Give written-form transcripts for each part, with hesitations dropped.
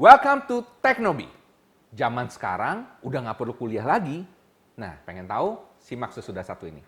Welcome to Teknobi. Zaman sekarang udah nggak perlu kuliah lagi. Nah, pengen tahu? Simak sesudah satu ini.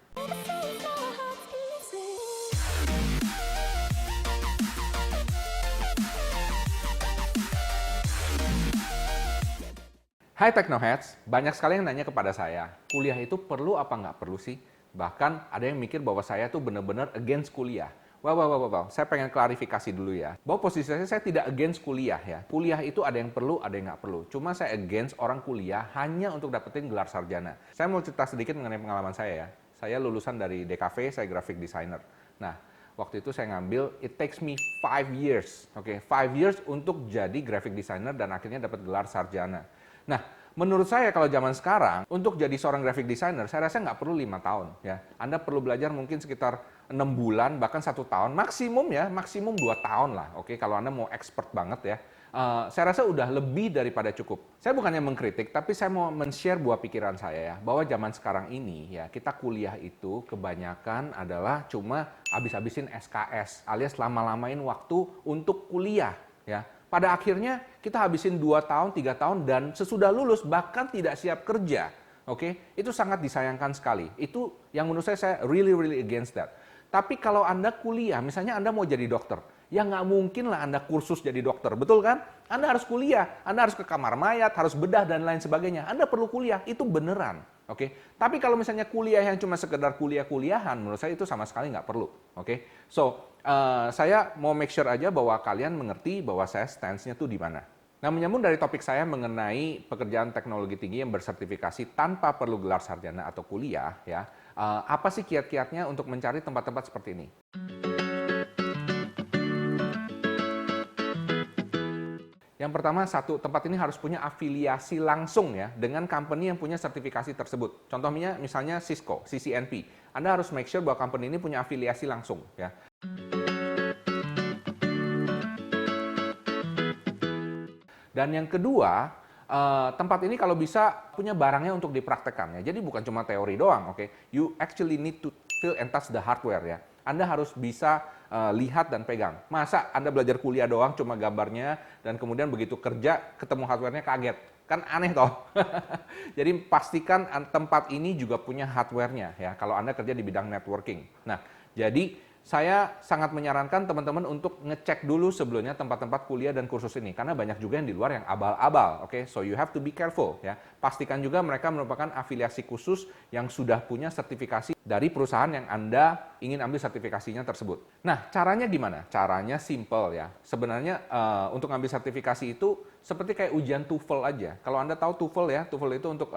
Hai Teknoheads, banyak sekali yang nanya kepada saya, kuliah itu perlu apa nggak perlu sih? Bahkan ada yang mikir bahwa saya tuh bener-bener against kuliah. Wow. Saya pengen klarifikasi dulu ya. Bahwa posisi saya tidak against kuliah ya. Kuliah itu ada yang perlu, ada yang nggak perlu. Cuma saya against orang kuliah hanya untuk dapetin gelar sarjana. Saya mau cerita sedikit mengenai pengalaman saya ya. Saya lulusan dari DKV, saya graphic designer. Nah, waktu itu saya ngambil, it takes me 5 years. Oke, 5 years untuk jadi graphic designer dan akhirnya dapat gelar sarjana. Nah, menurut saya kalau zaman sekarang, untuk jadi seorang graphic designer, saya rasa nggak perlu 5 tahun. Ya. Anda perlu belajar mungkin sekitar 6 bulan, bahkan 1 tahun, maksimum 2 tahun lah. Oke, kalau Anda mau expert banget ya. Saya rasa udah lebih daripada cukup. Saya bukannya mengkritik, tapi saya mau men-share buah pikiran saya ya, bahwa zaman sekarang ini ya, kita kuliah itu kebanyakan adalah cuma habis-habisin SKS, alias lama-lamain waktu untuk kuliah ya. Pada akhirnya kita habisin 2 tahun, 3 tahun, dan sesudah lulus bahkan tidak siap kerja. Oke, itu sangat disayangkan sekali. Itu yang menurut saya really against that. Tapi kalau Anda kuliah, misalnya Anda mau jadi dokter, ya nggak mungkin lah Anda kursus jadi dokter, betul kan? Anda harus kuliah, Anda harus ke kamar mayat, harus bedah dan lain sebagainya. Anda perlu kuliah, itu beneran. Oke, tapi kalau misalnya kuliah yang cuma sekedar kuliah-kuliahan, menurut saya itu sama sekali nggak perlu. Oke, so saya mau make sure aja bahwa kalian mengerti bahwa saya stance-nya tuh di mana. Nah, menyambung dari topik saya mengenai pekerjaan teknologi tinggi yang bersertifikasi tanpa perlu gelar sarjana atau kuliah, ya, apa sih kiat-kiatnya untuk mencari tempat-tempat seperti ini? Yang pertama, tempat ini harus punya afiliasi langsung ya dengan company yang punya sertifikasi tersebut. Contohnya misalnya Cisco, CCNP. Anda harus make sure bahwa company ini punya afiliasi langsung ya. Dan yang kedua, tempat ini kalau bisa punya barangnya untuk dipraktekkan ya. Jadi bukan cuma teori doang, oke? You actually need to feel and touch the hardware ya. Anda harus bisa lihat dan pegang. Masa Anda belajar kuliah doang cuma gambarnya dan kemudian begitu kerja ketemu hardware-nya kaget? Kan aneh toh. Jadi pastikan tempat ini juga punya hardware-nya ya kalau Anda kerja di bidang networking. Nah, jadi saya sangat menyarankan teman-teman untuk ngecek dulu sebelumnya tempat-tempat kuliah dan kursus ini karena banyak juga yang di luar yang abal-abal, oke? So you have to be careful ya. Pastikan juga mereka merupakan afiliasi khusus yang sudah punya sertifikasi dari perusahaan yang Anda ingin ambil sertifikasinya tersebut. Nah, caranya gimana? Caranya simple ya. Sebenarnya untuk ambil sertifikasi itu seperti kayak ujian TOEFL aja. Kalau Anda tahu TOEFL ya, TOEFL itu untuk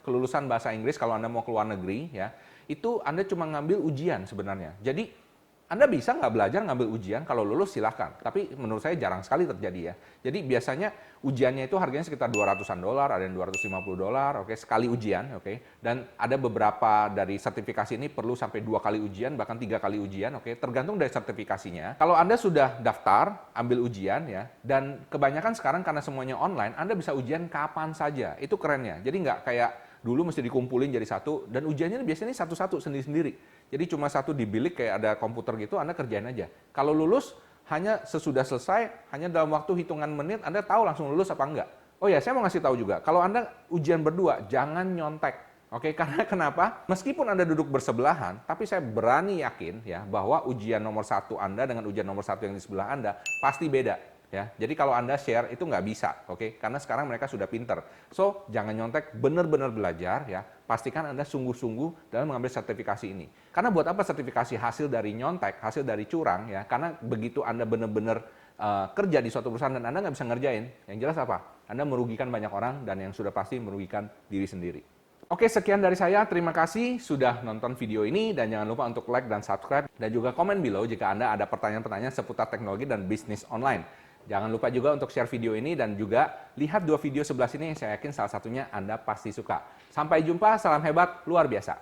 kelulusan bahasa Inggris kalau Anda mau ke luar negeri ya. Itu Anda cuma ngambil ujian sebenarnya. Jadi Anda bisa nggak belajar ngambil ujian, kalau lulus silahkan. Tapi menurut saya jarang sekali terjadi ya. Jadi biasanya ujiannya itu harganya sekitar $200-an, ada yang $250, oke, sekali ujian, oke. Dan ada beberapa dari sertifikasi ini perlu sampai 2 kali ujian, bahkan 3 kali ujian, oke. Tergantung dari sertifikasinya. Kalau Anda sudah daftar, ambil ujian ya, dan kebanyakan sekarang karena semuanya online, Anda bisa ujian kapan saja. Itu kerennya. Jadi nggak kayak dulu mesti dikumpulin jadi satu, dan ujiannya biasanya satu-satu sendiri-sendiri. Jadi cuma satu di bilik kayak ada komputer gitu, Anda kerjain aja. Kalau lulus, hanya sesudah selesai, hanya dalam waktu hitungan menit, Anda tahu langsung lulus apa enggak. Oh ya, saya mau ngasih tahu juga, kalau Anda ujian berdua, jangan nyontek. Oke, karena kenapa? Meskipun Anda duduk bersebelahan, tapi saya berani yakin ya bahwa ujian nomor 1 Anda dengan ujian nomor 1 yang di sebelah Anda pasti beda. Ya, jadi kalau Anda share itu nggak bisa, oke? Karena sekarang mereka sudah pinter. So, jangan nyontek, benar-benar belajar ya. Pastikan Anda sungguh-sungguh dalam mengambil sertifikasi ini. Karena buat apa sertifikasi hasil dari nyontek, hasil dari curang ya? Karena begitu Anda benar-benar kerja di suatu perusahaan dan Anda nggak bisa ngerjain, yang jelas apa? Anda merugikan banyak orang dan yang sudah pasti merugikan diri sendiri. Oke, sekian dari saya. Terima kasih sudah nonton video ini dan jangan lupa untuk like dan subscribe dan juga komen below jika Anda ada pertanyaan-pertanyaan seputar teknologi dan bisnis online. Jangan lupa juga untuk share video ini dan juga lihat 2 video sebelah sini yang saya yakin salah satunya Anda pasti suka. Sampai jumpa, salam hebat, luar biasa.